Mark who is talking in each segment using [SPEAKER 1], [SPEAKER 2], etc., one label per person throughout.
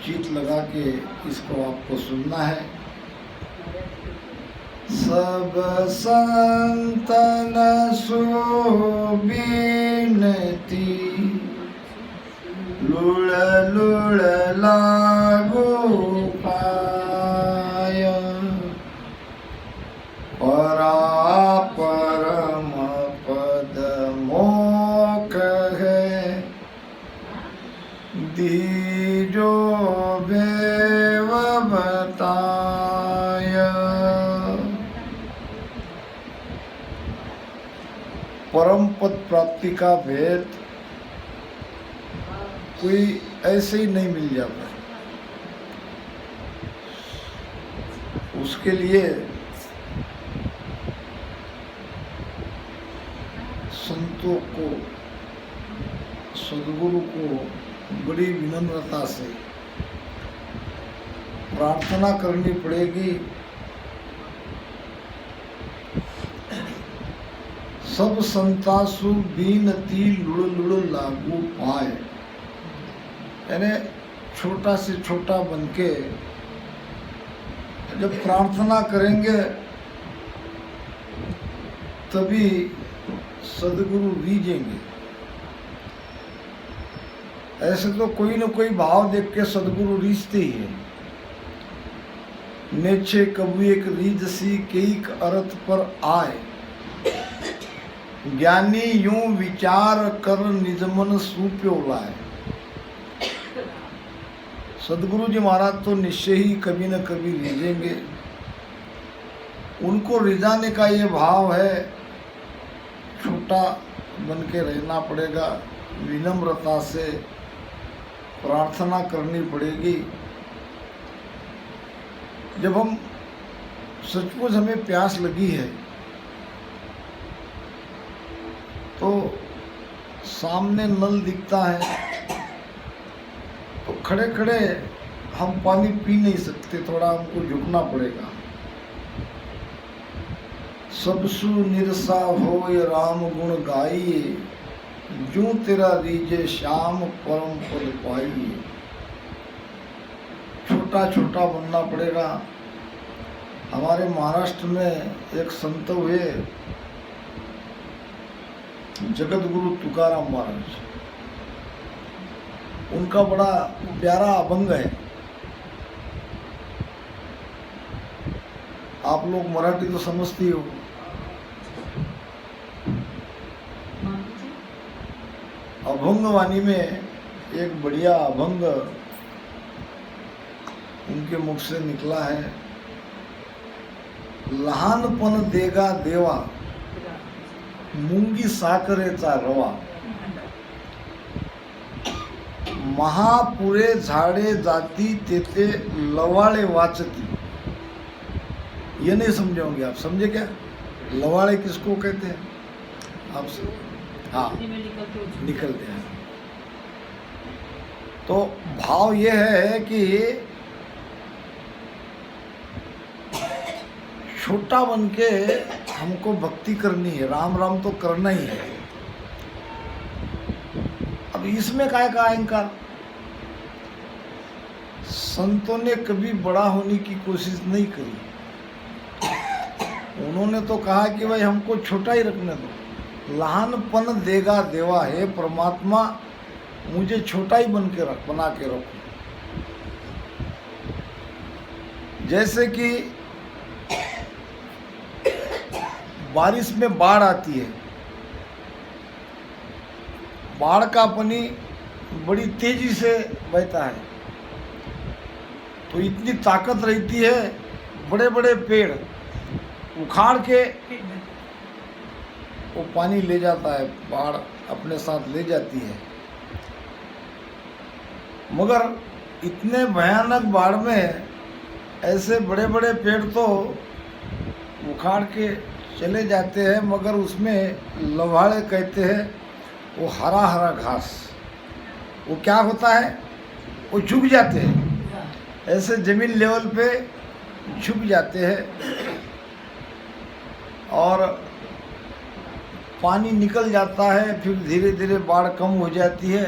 [SPEAKER 1] चित लगा के इसको आपको सुनना है। सब संतन सुबिनती लुड़ लुड़ लागू पाय परापरम पद मोक्ष है दीजो भेव बताय। परम पद प्राप्ति का भेद कोई ऐसे ही नहीं मिल जाता। उसके लिए संतों को, सद्गुरु को बड़ी विनम्रता से प्रार्थना करनी पड़ेगी। सब संतासु बीनती लुड़ लुड़ लागू पाए, यानी छोटा से छोटा बन के जब प्रार्थना करेंगे तभी सद्गुरु रीझेंगे। ऐसे तो कोई न कोई भाव देख के सद्गुरु रीझते ही है। नेछे कबू एक रीझसी कईक अर्थ पर आए, ज्ञानी यूं विचार कर निजमन सूप्यो लाए। सद्गुरु जी महाराज तो निश्चय ही कभी न कभी रीझेंगे। उनको रिझाने का ये भाव है, छोटा बन के रहना पड़ेगा, विनम्रता से प्रार्थना करनी पड़ेगी। जब हम सचमुच हमें प्यास लगी है तो सामने नल दिखता है तो खड़े खड़े हम पानी पी नहीं सकते, थोड़ा हमको झुकना पड़ेगा। सबसु निरसा होय राम गुण गाइए, जूं तेरा रीजे श्याम परम पद पाइए। छोटा छोटा बनना पड़ेगा। हमारे महाराष्ट्र में एक संत हुए जगत गुरु तुकाराम महाराज, उनका बड़ा प्यारा अभंग है। आप लोग मराठी तो समझती हो। अभंग वाणी में एक बढ़िया अभंग उनके मुख से निकला है। लहानपण देगा देवा, मुंगी साखरेचा रवा, महापुरे झाडे जाती तेथे लवाळे वाचती। ये नहीं समझोगे आप, समझे क्या? लवाळे किसको कहते हैं आप? हाँ, निकलते हैं। तो भाव ये है कि छोटा बन के हमको भक्ति करनी है, राम राम तो करना ही है। अब इसमें काय का अहंकार? संतों ने कभी बड़ा होने की कोशिश नहीं करी। उन्होंने तो कहा कि भाई हमको छोटा ही रखने दो। लहानपन देगा देवा, है परमात्मा मुझे छोटा ही बना के रखो। जैसे कि बारिश में बाढ़ आती है, बाढ़ का पानी बड़ी तेजी से बहता है, तो इतनी ताकत रहती है, बड़े बड़े पेड़ उखाड़ के वो पानी ले जाता है, बाढ़ अपने साथ ले जाती है। मगर इतने भयानक बाढ़ में ऐसे बड़े बड़े पेड़ तो उखाड़ के चले जाते हैं, मगर उसमें लवाड़े कहते हैं, वो हरा हरा घास, वो क्या होता है, वो झुक जाते हैं, ऐसे जमीन लेवल पे झुक जाते हैं और पानी निकल जाता है। फिर धीरे धीरे बाढ़ कम हो जाती है,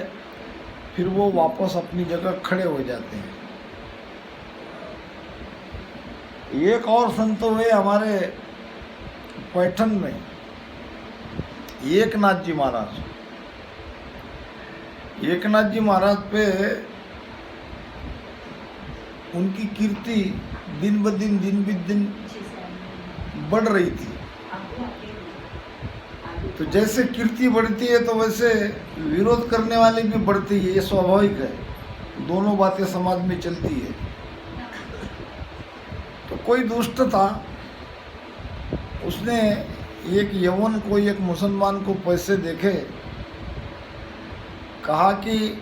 [SPEAKER 1] फिर वो वापस अपनी जगह खड़े हो जाते हैं। एक और संत हुए हमारे पैठन में, एकनाथ जी महाराज। एकनाथ जी महाराज पे उनकी कीर्ति दिन ब दिन बढ़ रही थी। तो जैसे कीर्ति बढ़ती है तो वैसे विरोध करने वाले भी बढ़ती है, ये स्वाभाविक है, दोनों बातें समाज में चलती है। तो कोई दुष्ट था, उसने एक यवन को, एक मुसलमान को पैसे देखे, कहा कि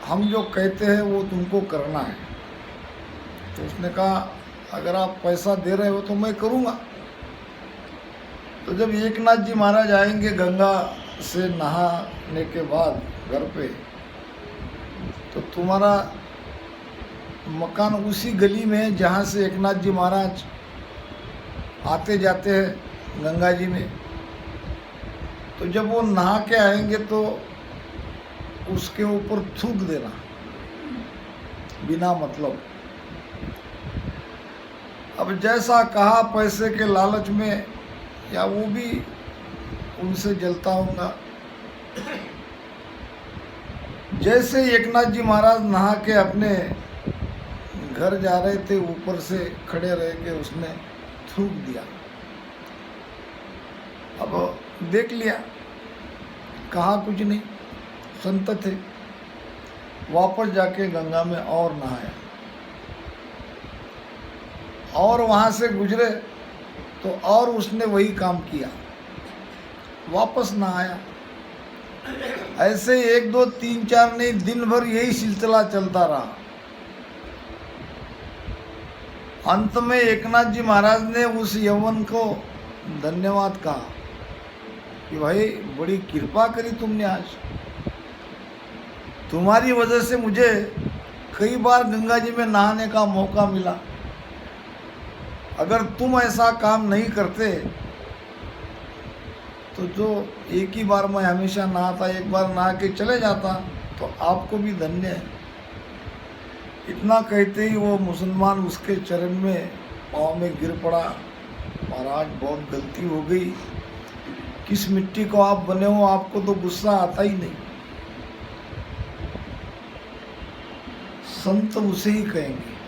[SPEAKER 1] हम जो कहते हैं वो तुमको करना है। तो उसने कहा अगर आप पैसा दे रहे हो तो मैं करूँगा। तो जब एकनाथ जी महाराज आएंगे गंगा से नहाने के बाद घर पे, तो तुम्हारा मकान उसी गली में है जहाँ से एकनाथ जी महाराज आते जाते हैं गंगा जी में। तो जब वो नहा के आएंगे तो उसके ऊपर थूक देना बिना मतलब। अब जैसा कहा, पैसे के लालच में, या वो भी उनसे जलता होगा, जैसे एकनाथ जी महाराज नहा के अपने घर जा रहे थे, ऊपर से खड़े रह के उसने थूक दिया। अब देख लिया, कहा कुछ नहीं, संत थे। वापस जाके गंगा में और नहाया, और वहाँ से गुजरे तो और उसने वही काम किया, वापस नहाया। ऐसे 1 2 3 4 नहीं, दिन भर यही सिलसिला चलता रहा। अंत में एकनाथ जी महाराज ने उस यवन को धन्यवाद कहा कि भाई बड़ी कृपा करी तुमने, आज तुम्हारी वजह से मुझे कई बार गंगा जी में नहाने का मौका मिला। अगर तुम ऐसा काम नहीं करते तो जो एक ही बार मैं हमेशा नहाता, एक बार नहा के चले जाता, तो आपको भी धन्य है। इतना कहते ही वो मुसलमान उसके चरण में, पाँव में गिर पड़ा। महाराज बहुत गलती हो गई, किस मिट्टी को आप बने हो, आपको तो गुस्सा आता ही नहीं। संत उसे ही कहेंगे।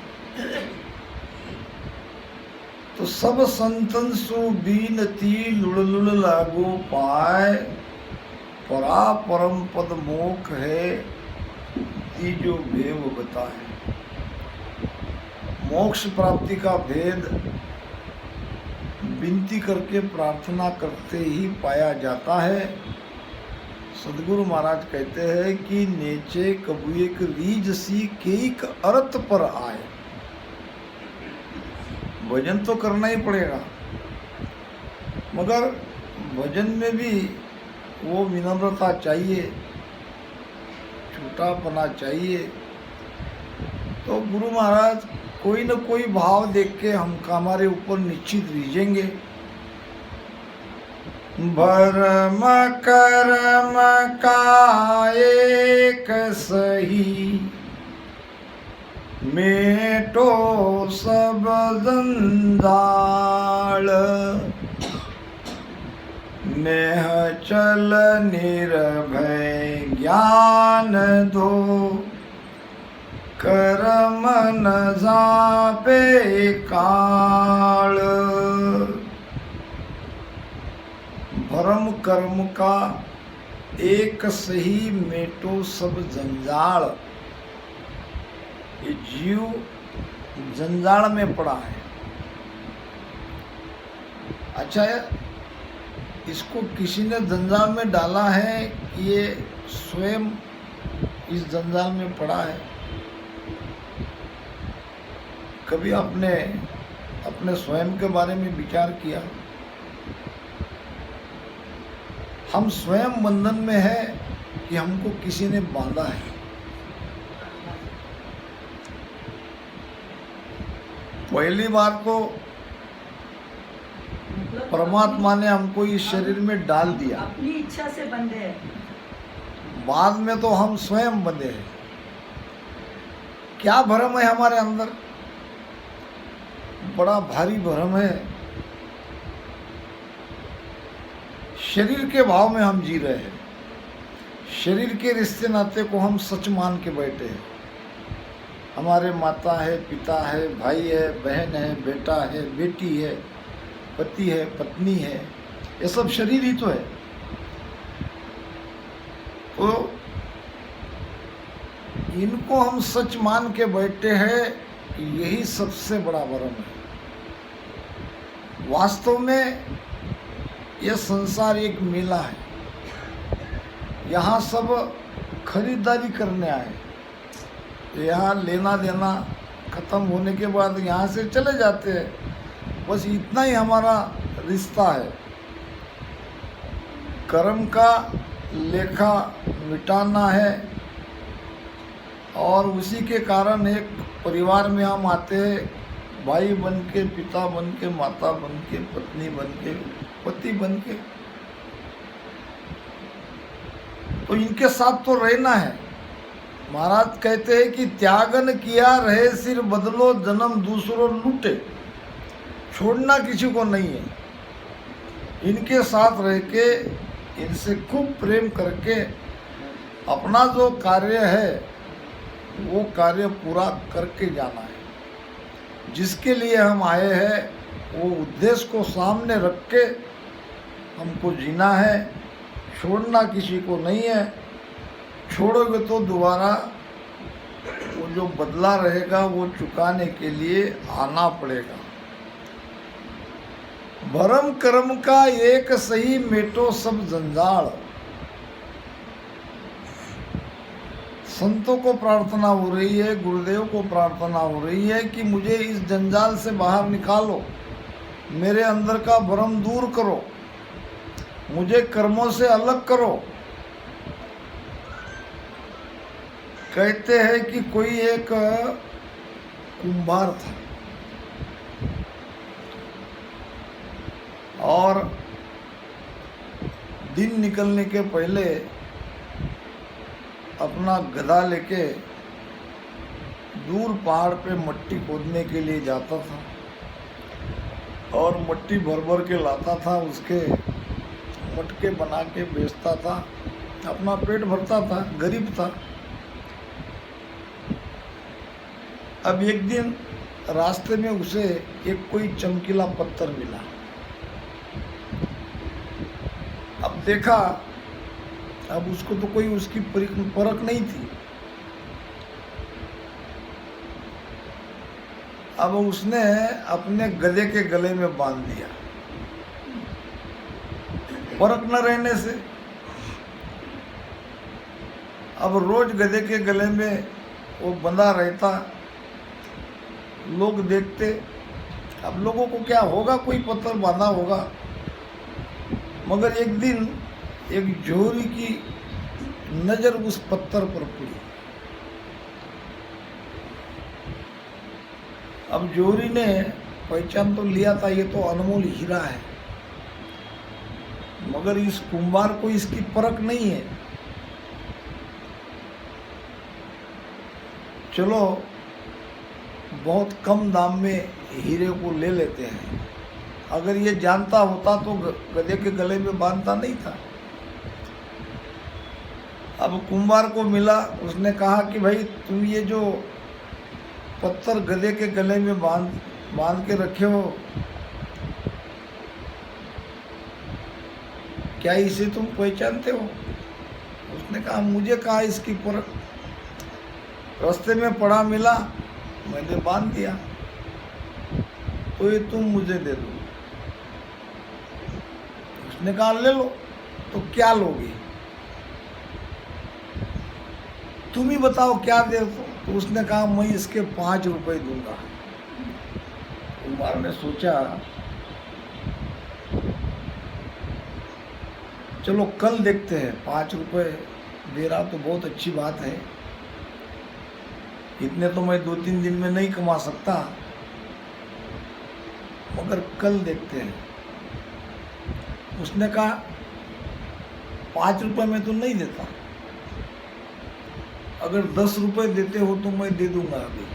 [SPEAKER 1] तो सब संतन सु बीनती लुड़ लुड़ लागू पाए, परा परम पद मोख है, तीजो भेव बताए। मोक्ष प्राप्ति का भेद विनती करके, प्रार्थना करते ही पाया जाता है। सदगुरु महाराज कहते हैं कि नेचे कबू एक रीज सी केक अर्थ पर आए। भजन तो करना ही पड़ेगा, मगर भजन में भी वो विनम्रता चाहिए, छोटापना चाहिए। तो गुरु महाराज कोई न कोई भाव देख के हम हमारे ऊपर निश्चित रीझेंगे। भरम कर्म का एक सही, मेटो सब जंजाल। नेह चल निर्भय ज्ञान दो, कर्म न जापे काल। भरम कर्म का एक सही, मेटो सब जंजाल। ये जीव जंजाल में पड़ा है। अच्छा है, इसको किसी ने जंजाल में डाला है कि ये स्वयं इस जंजाल में पड़ा है? कभी आपने अपने स्वयं के बारे में विचार किया? हम स्वयं बंधन में है कि हमको किसी ने बांधा है? पहली बार तो परमात्मा ने हमको इस शरीर में डाल दिया,
[SPEAKER 2] अपनी इच्छा से बंधे हैं।
[SPEAKER 1] बाद में तो हम स्वयं बंधे हैं। क्या भ्रम है हमारे अंदर? बड़ा भारी भरम है। शरीर के भाव में हम जी रहे हैं, शरीर के रिश्ते नाते को हम सच मान के बैठे हैं। हमारे माता है, पिता है, भाई है, बहन है, बेटा है, बेटी है, पति है, पत्नी है, ये सब शरीर ही तो है। तो इनको हम सच मान के बैठे हैं कि यही सबसे बड़ा भरम है। वास्तव में यह संसार एक मेला है, यहाँ सब खरीदारी करने आए, यहाँ लेना देना खत्म होने के बाद यहाँ से चले जाते हैं, बस इतना ही हमारा रिश्ता है। कर्म का लेखा मिटाना है और उसी के कारण एक परिवार में हम आते हैं, भाई बन के, पिता बन के, माता बन के, पत्नी बन के, पति बन के। तो इनके साथ तो रहना है। महाराज कहते हैं कि त्यागन किया रहे सिर बदलो जन्म दूसरों लूटे। छोड़ना किसी को नहीं है, इनके साथ रह के, इनसे खूब प्रेम करके अपना जो कार्य है वो कार्य पूरा करके जाना है। जिसके लिए हम आए हैं वो उद्देश्य को सामने रख के हमको जीना है, छोड़ना किसी को नहीं है। छोड़ोगे तो दोबारा वो जो बदला रहेगा वो चुकाने के लिए आना पड़ेगा। भरम कर्म का एक सही मेटो सब जंजाल। संतों को प्रार्थना हो रही है, गुरुदेव को प्रार्थना हो रही है कि मुझे इस जंजाल से बाहर निकालो, मेरे अंदर का भ्रम दूर करो, मुझे कर्मों से अलग करो। कहते हैं कि कोई एक कुंभार था और दिन निकलने के पहले अपना गधा लेके दूर पहाड़ पे मट्टी खोदने के लिए जाता था और मट्टी भर भर के लाता था, उसके मटके बना के बेचता था, अपना पेट भरता था, गरीब था। अब एक दिन रास्ते में उसे एक कोई चमकीला पत्थर मिला। अब देखा, अब उसको तो कोई उसकी परख नहीं थी। अब उसने अपने गधे के गले में बांध दिया, परख न रहने से। अब रोज गधे के गले में वो बंधा रहता, लोग देखते। अब लोगों को क्या होगा, कोई पत्थर बांधा होगा। मगर एक दिन एक जोहरी की नजर उस पत्थर पर पड़ी। अब जोहरी ने पहचान तो लिया था, ये तो अनमोल हीरा है, मगर इस कुंभार को इसकी परख नहीं है। चलो बहुत कम दाम में हीरे को ले लेते हैं। अगर ये जानता होता तो गधे के गले में बांधता नहीं था। अब कुंभार को मिला, उसने कहा कि भाई तुम ये जो पत्थर गधे के गले में बांध के रखे हो, क्या इसे तुम पहचानते हो? उसने कहा मुझे कहा इसकी परख, रास्ते में पड़ा मिला, मैंने बांध दिया, तो ये तुम मुझे दे दो। उसने कहा ले लो। तो क्या लोगे, तुम ही बताओ क्या दे दो। तो उसने कहा मैं इसके 5 रुपए दूंगा। कुंभार ने सोचा चलो कल देखते हैं, 5 रुपए दे रहा तो बहुत अच्छी बात है, इतने तो मैं 2-3 दिन में नहीं कमा सकता, मगर कल देखते हैं। उसने कहा 5 रुपए में तो नहीं देता, अगर 10 रुपए देते हो तो मैं दे दूंगा अभी।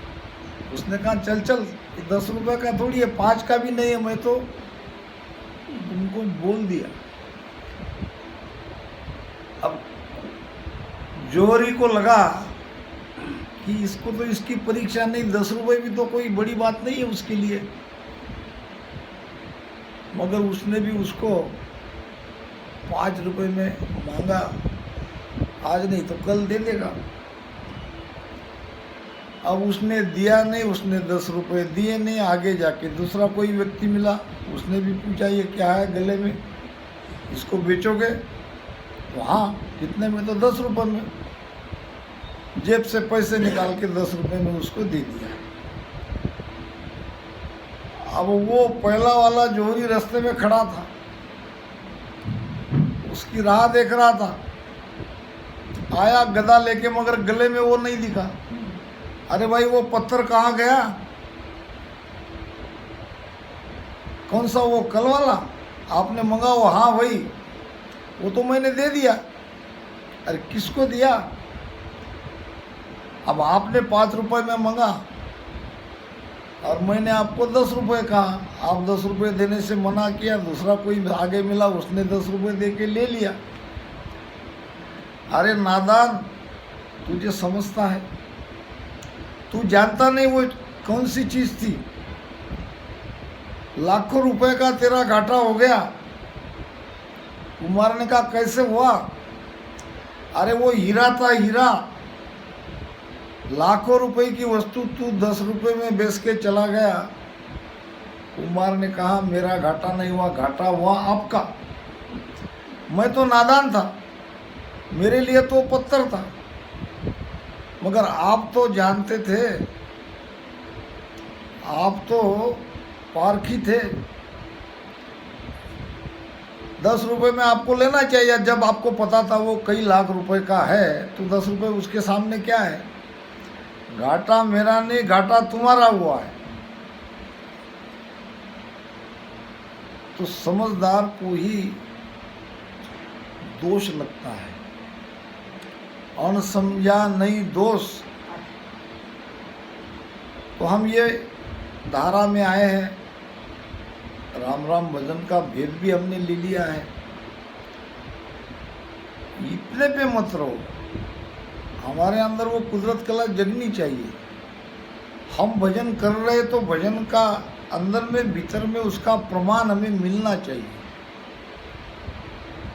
[SPEAKER 1] उसने कहा चल चल, 10 रुपए का थोड़ी है, 5 का भी नहीं है, मैं तो तुमको बोल दिया। अब जोहरी को लगा कि इसको तो इसकी परीक्षा नहीं, 10 रुपए भी तो कोई बड़ी बात नहीं है उसके लिए, मगर उसने भी उसको 5 रुपए में मांगा, आज नहीं तो कल दे देगा। अब उसने दिया नहीं, उसने 10 रुपए दिए नहीं। आगे जाके दूसरा कोई व्यक्ति मिला, उसने भी पूछा ये क्या है गले में, इसको बेचोगे? तो हाँ, कितने में? तो 10 रुपए में। जेब से पैसे निकाल के 10 रुपए में उसको दे दिया। अब वो पहला वाला जोहरी रास्ते में खड़ा था, उसकी राह देख रहा था, आया गदा लेके, मगर गले में वो नहीं दिखा। अरे भाई वो पत्थर कहाँ गया? कौन सा? वो कल वाला आपने मंगा? वो हाँ भाई, वो तो मैंने दे दिया। अरे किसको दिया? अब आपने 5 रुपए में मंगा और मैंने आपको 10 रुपए कहा, आप 10 रुपए देने से मना किया, दूसरा कोई आगे मिला, उसने 10 रुपए दे के ले लिया। अरे नादान, तुझे समझता है? तू जानता नहीं वो कौन सी चीज थी? लाखों रुपए का तेरा घाटा हो गया। कुमार ने कहा कैसे हुआ? अरे वो हीरा था, हीरा। लाखों रुपए की वस्तु तू 10 रुपए में बेच के चला गया। कुमार ने कहा मेरा घाटा नहीं हुआ, घाटा हुआ आपका। मैं तो नादान था, मेरे लिए तो पत्थर था, मगर आप तो जानते थे, आप तो पारखी थे। 10 रुपए में आपको लेना चाहिए। जब आपको पता था वो कई लाख रुपए का है, तो 10 रुपए उसके सामने क्या है? घाटा मेरा नहीं, घाटा तुम्हारा हुआ है। तो समझदार को ही दोष लगता है, अनसमझा नहीं दोष। तो हम ये धारा में आए हैं, राम राम भजन का भेद भी हमने ले लिया है। इतने पे मत रहो, हमारे अंदर वो कुदरत कला जगनी चाहिए। हम भजन कर रहे तो भजन का अंदर में भीतर में उसका प्रमाण हमें मिलना चाहिए।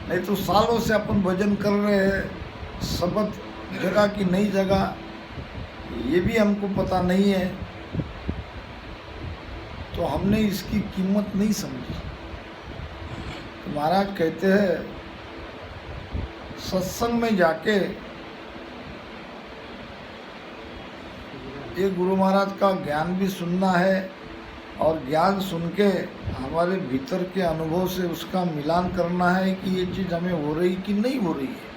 [SPEAKER 1] नहीं तो सालों से अपन भजन कर रहे हैं, शब्द जगह की नई जगह, ये भी हमको पता नहीं है, तो हमने इसकी कीमत नहीं समझी। तो महाराज कहते हैं सत्संग में जाके ये गुरु महाराज का ज्ञान भी सुनना है, और ज्ञान सुन के हमारे भीतर के अनुभव से उसका मिलान करना है कि ये चीज़ हमें हो रही कि नहीं हो रही है।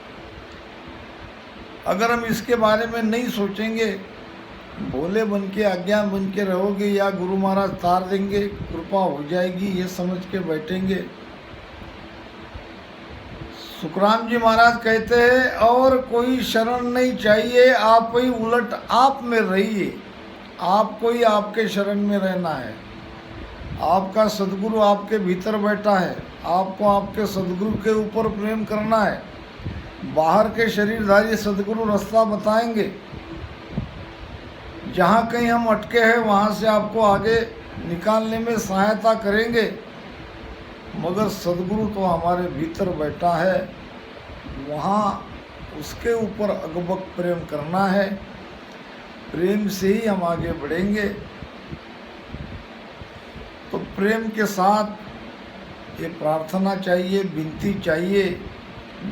[SPEAKER 1] अगर हम इसके बारे में नहीं सोचेंगे, भोले बन के अज्ञान बन के रहोगे, या गुरु महाराज तार देंगे, कृपा हो जाएगी, ये समझ के बैठेंगे। सुखराम जी महाराज कहते हैं और कोई शरण नहीं चाहिए, आप ही उलट आप में रहिए। आपको ही आपके शरण में रहना है। आपका सदगुरु आपके भीतर बैठा है, आपको आपके सदगुरु के ऊपर प्रेम करना है। बाहर के शरीरधारी सदगुरु रास्ता बताएंगे, जहाँ कहीं हम अटके हैं वहाँ से आपको आगे निकालने में सहायता करेंगे, मगर सदगुरु तो हमारे भीतर बैठा है, वहाँ उसके ऊपर अगबक प्रेम करना है। प्रेम से ही हम आगे बढ़ेंगे। तो प्रेम के साथ ये प्रार्थना चाहिए, विनती चाहिए,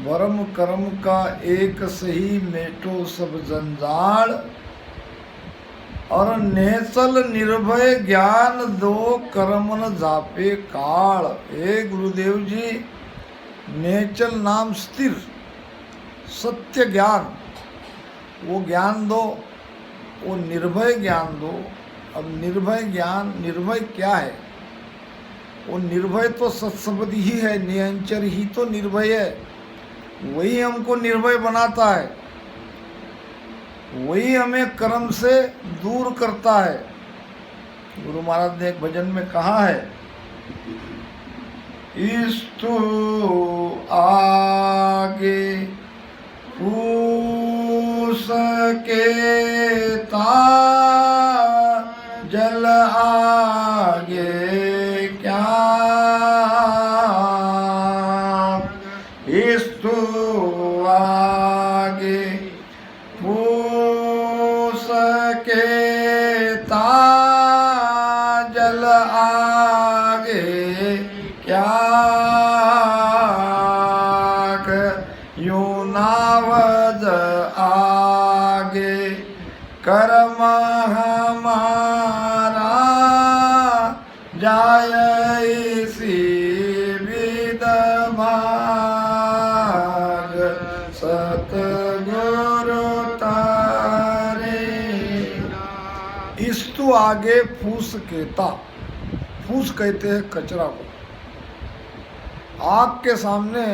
[SPEAKER 1] वरम कर्म का एक सही मेटो सब जंजाल, और नेचल निर्भय ज्ञान दो कर्म न जापे काल। हे गुरुदेव जी, नेचल नाम स्थिर सत्य ज्ञान, वो ज्ञान दो, वो निर्भय ज्ञान दो। अब निर्भय ज्ञान, निर्भय क्या है? वो निर्भय तो सत्शब्द ही है, नियंचर ही तो निर्भय है, वही हमको निर्भय बनाता है। वही हमें कर्म से दूर करता है। गुरु महाराज ने एक भजन में कहा है, इस्तु आगे पूस के ता जल आगे क्या, इस्तु आगे पूस के ता जल आगे क्या, यूं नावज आगे कर्म हमारा जाय इसी विद भाग, सतगुरु तारे। इस्तु आगे फूस केता, फूस कहते हैं कचरा को। आग के सामने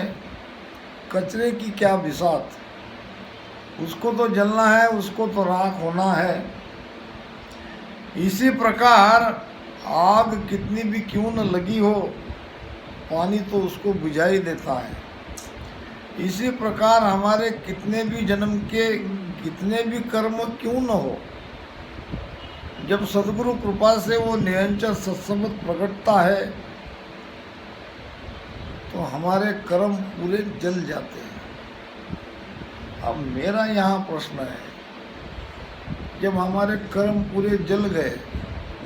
[SPEAKER 1] कचरे की क्या बिसात, उसको तो जलना है, उसको तो राख होना है। इसी प्रकार आग कितनी भी क्यों न लगी हो, पानी तो उसको बुझा ही देता है। इसी प्रकार हमारे कितने भी जन्म के कितने भी कर्म क्यों न हो, जब सद्गुरु कृपा से वो निरंतर सत्संग प्रकटता है तो हमारे कर्म पूरे जल जाते हैं। अब मेरा यहाँ प्रश्न है, जब हमारे कर्म पूरे जल गए,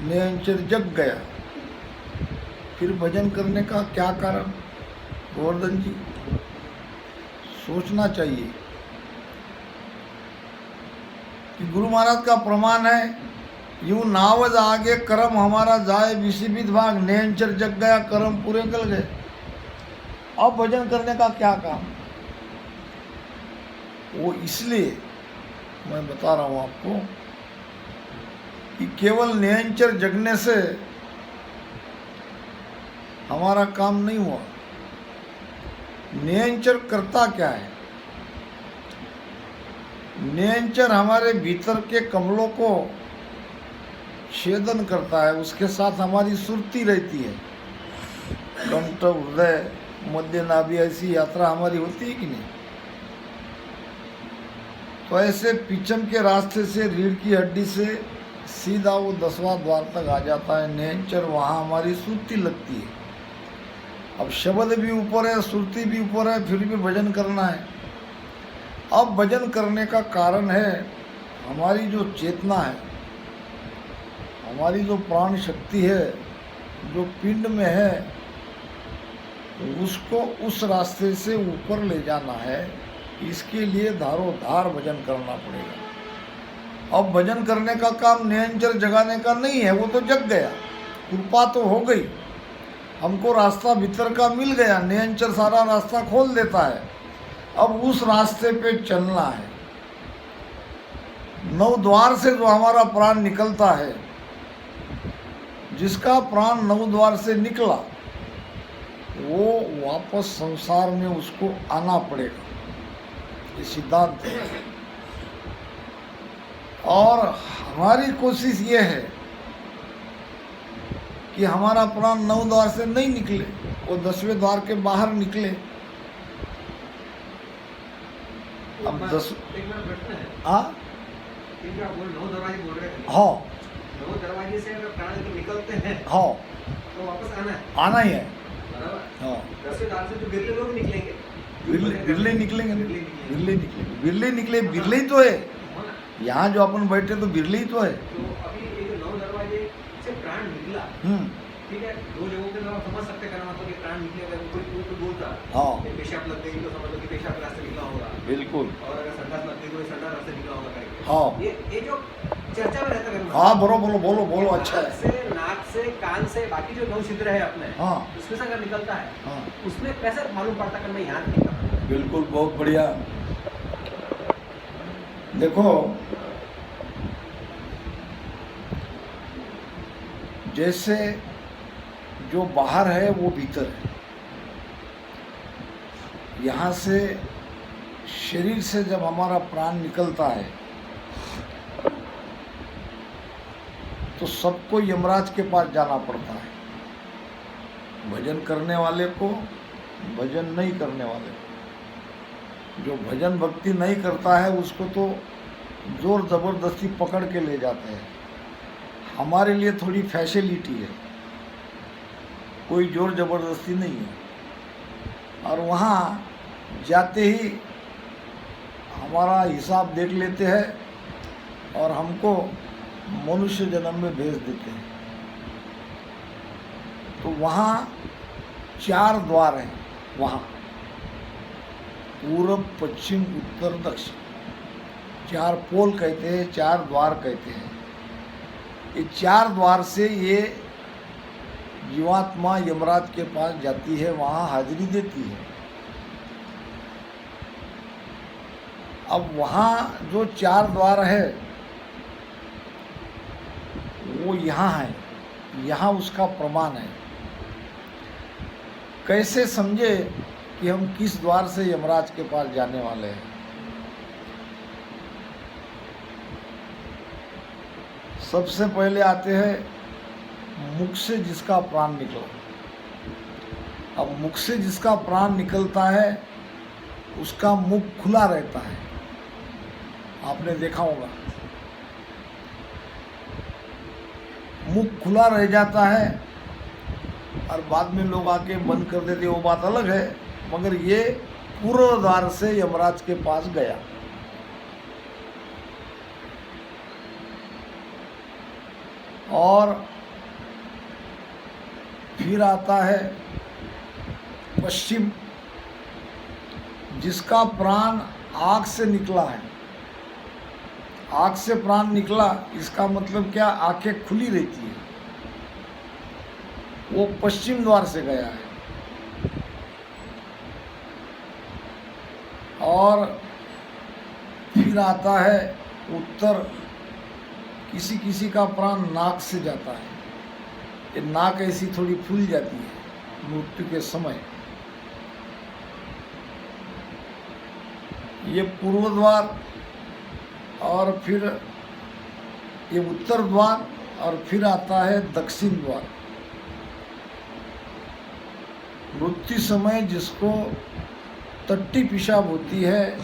[SPEAKER 1] निरंतर जग गया, फिर भजन करने का क्या कारण? गोवर्धन जी सोचना चाहिए कि गुरु महाराज का प्रमाण है, यूं नावज आगे कर्म हमारा जाए विषिविद भाग, निरंतर जग गया, कर्म पूरे जल गए। अब भजन करने का क्या काम? वो इसलिए मैं बता रहा हूँ आपको कि केवल निरंतर जगने से हमारा काम नहीं हुआ। निरंतर करता क्या है? निरंतर हमारे भीतर के कमलों को छेदन करता है, उसके साथ हमारी सुरती रहती है। कंठ, हृदय, मध्य नाभि, ऐसी यात्रा हमारी होती है कि नहीं? तो ऐसे पीछम के रास्ते से रीढ़ की हड्डी से सीधा वो 10वां द्वार तक आ जाता है निरंतर, वहाँ हमारी सुरती लगती है। अब शब्द भी ऊपर है, सुरती भी ऊपर है, फिर भी भजन करना है। अब भजन करने का कारण है हमारी जो चेतना है, हमारी जो प्राण शक्ति है, जो पिंड में है, उसको उस रास्ते से ऊपर ले जाना है। इसके लिए धारो धार भजन करना पड़ेगा। अब भजन करने का काम निरंतर जगाने का नहीं है, वो तो जग गया, कृपा तो हो गई, हमको रास्ता भीतर का मिल गया, निरंतर सारा रास्ता खोल देता है। अब उस रास्ते पे चलना है। 9 द्वार से जो हमारा प्राण निकलता है, जिसका प्राण 9 द्वार से निकला, वो वापस संसार में उसको आना पड़ेगा, ये सिद्धांत है। और हमारी कोशिश ये है कि हमारा प्राण 9 द्वार से नहीं निकले, वो 10वें द्वार के बाहर निकले। अब 10 हाँ
[SPEAKER 2] 9 दरवाजे बोल रहे हैं।
[SPEAKER 1] हाँ
[SPEAKER 2] 9 दरवाजे से अगर प्राण जब निकलते हैं
[SPEAKER 1] हाँ
[SPEAKER 2] तो वापस आना है,
[SPEAKER 1] आना ही है।
[SPEAKER 2] बराबर।
[SPEAKER 1] हाँ
[SPEAKER 2] 10वें द्वार से तो बिरले लोग निकलेंगे,
[SPEAKER 1] बिरले निकलेंगे, बिरले निकलेंगे, बिरले निकले, बिरले ही तो है।
[SPEAKER 2] हो ना?
[SPEAKER 1] यहाँ जो अपन बैठे तो बिरले ही तो है।
[SPEAKER 2] तो अभी ये जो 9 दरवाजे से प्राण निकला, ठीक है, 2 जगहों के हम समझ सकते हैं, मतलब कि प्राण निकलेगा, कोई बोलता
[SPEAKER 1] हाँ
[SPEAKER 2] है पेशाब लग गई तो समझ लो कि पेशाब रास्ते निकला होगा,
[SPEAKER 1] बिल्कुल।
[SPEAKER 2] और अगर संडास लग गई तो संडास रास्ते निकला होगा करके।
[SPEAKER 1] हाँ
[SPEAKER 2] ये जो चर्चा में रहता है,
[SPEAKER 1] हाँ बोलो बोलो बोलो बोलो, अच्छा है।
[SPEAKER 2] नाक से कान से बाकी जो 9 छिद्र है अपने,
[SPEAKER 1] हाँ
[SPEAKER 2] उसमें से अगर निकलता है,
[SPEAKER 1] हाँ
[SPEAKER 2] उसमें कैसे मालूम पड़ता कि मैं यहाँ निकला?
[SPEAKER 1] बिल्कुल, बहुत बढ़िया। देखो, जैसे जो बाहर है वो भीतर है। यहाँ से शरीर से जब हमारा प्राण निकलता है तो सबको यमराज के पास जाना पड़ता है, भजन करने वाले को, भजन नहीं करने वाले को। जो भजन भक्ति नहीं करता है उसको तो जोर ज़बरदस्ती पकड़ के ले जाते हैं। हमारे लिए थोड़ी फैसिलिटी है, कोई जोर ज़बरदस्ती नहीं है। और वहाँ जाते ही हमारा हिसाब देख लेते हैं और हमको मनुष्य जन्म में भेज देते हैं। तो वहाँ 4 द्वार हैं, वहाँ पूर्व, पश्चिम, उत्तर, दक्षिण, 4 पोल कहते हैं, 4 द्वार कहते हैं। ये 4 द्वार से ये जीवात्मा यमराज के पास जाती है, वहाँ हाजिरी देती है। अब वहाँ जो 4 द्वार है वो यहाँ है, यहाँ उसका प्रमाण है। कैसे समझे कि हम किस द्वार से यमराज के पास जाने वाले हैं? सबसे पहले आते हैं मुख से जिसका प्राण निकला। अब मुख से जिसका प्राण निकलता है उसका मुख खुला रहता है, आपने देखा होगा। मुख खुला रह जाता है और बाद में लोग आके बंद कर देते, वो बात अलग है। मगर ये पूर्व द्वार से यमराज के पास गया। और फिर आता है पश्चिम, जिसका प्राण आँख से निकला है। आँख से प्राण निकला, इसका मतलब क्या? आंखें खुली रहती है, वो पश्चिम द्वार से गया है। और फिर आता है उत्तर, किसी किसी का प्राण नाक से जाता है। ये नाक ऐसी थोड़ी फूल जाती है मृत्यु के समय। ये पूर्व द्वार, और फिर ये उत्तर द्वार, और फिर आता है दक्षिण द्वार। मृत्यु समय जिसको टट्टी पेशाब होती है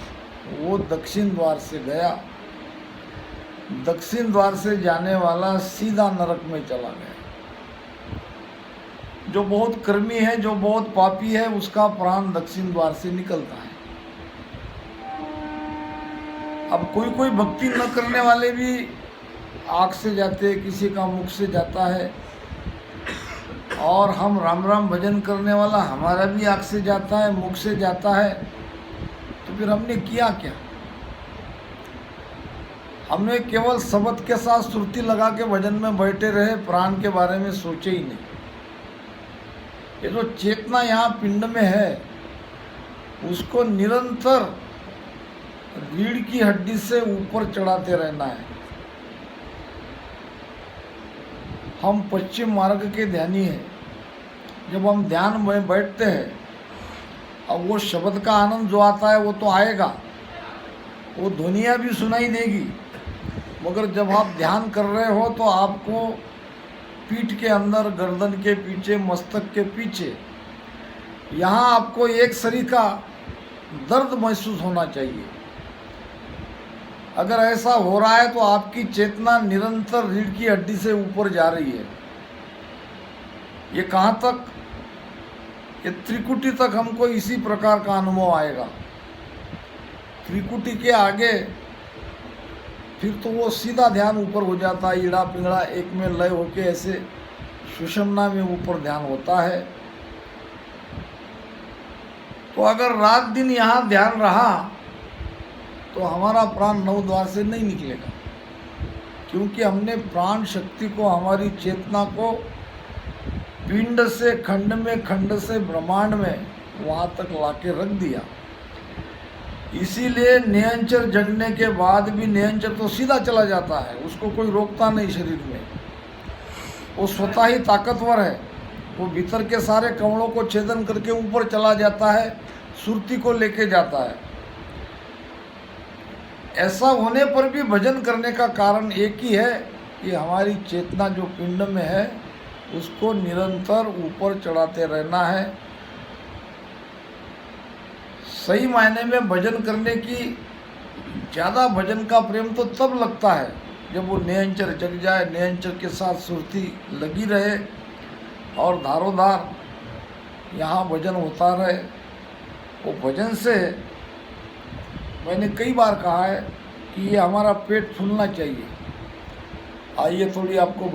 [SPEAKER 1] वो दक्षिण द्वार से गया। दक्षिण द्वार से जाने वाला सीधा नरक में चला गया। जो बहुत कर्मी है, जो बहुत पापी है, उसका प्राण दक्षिण द्वार से निकलता है। अब कोई कोई भक्ति न करने वाले भी आँख से जाते हैं, किसी का मुख से जाता है। और हम राम राम भजन करने वाला, हमारा भी आँख से जाता है, मुख से जाता है। तो फिर हमने किया क्या? हमने केवल शब्द के साथ श्रुति लगा के भजन में बैठे रहे, प्राण के बारे में सोचे ही नहीं। ये जो चेतना यहाँ पिंड में है उसको निरंतर रीढ़ की हड्डी से ऊपर चढ़ाते रहना है। हम पश्चिम मार्ग के ध्यानी हैं। जब हम ध्यान में बैठते हैं, अब वो शब्द का आनंद जो आता है वो तो आएगा, वो ध्वनियाँ भी सुनाई देगी। मगर जब आप ध्यान कर रहे हो तो आपको पीठ के अंदर, गर्दन के पीछे, मस्तक के पीछे, यहाँ आपको एक शरीर का दर्द महसूस होना चाहिए। अगर ऐसा हो रहा है तो आपकी चेतना निरंतर रीढ़ की हड्डी से ऊपर जा रही है। ये कहाँ तक? ये त्रिकुटी तक हमको इसी प्रकार का अनुभव आएगा। त्रिकुटी के आगे फिर तो वो सीधा ध्यान ऊपर हो जाता है, ईड़ा पिंगड़ा एक में लय होके ऐसे सुषुम्ना में ऊपर ध्यान होता है। तो अगर रात दिन यहाँ ध्यान रहा तो हमारा प्राण 9 द्वार से नहीं निकलेगा, क्योंकि हमने प्राण शक्ति को, हमारी चेतना को पिंड से खंड में, खंड से ब्रह्मांड में वहाँ तक लाके रख दिया। इसीलिए नियंचर जगने के बाद भी नियंचर तो सीधा चला जाता है, उसको कोई रोकता नहीं शरीर में। वो स्वतः ही ताकतवर है, वो भीतर के सारे कवड़ों को छेदन करके ऊपर चला जाता है, सुरती को लेके जाता है। ऐसा होने पर भी भजन करने का कारण एक ही है कि हमारी चेतना जो पिंड में है उसको निरंतर ऊपर चढ़ाते रहना है। सही मायने में भजन करने की ज़्यादा भजन का प्रेम तो तब लगता है जब वो नियंचर जग जाए, नियंचर के साथ सुरती लगी रहे और धारोधार यहाँ भजन होता रहे। वो भजन से मैंने कई बार कहा है कि ये हमारा पेट फूलना चाहिए। आइए थोड़ी आपको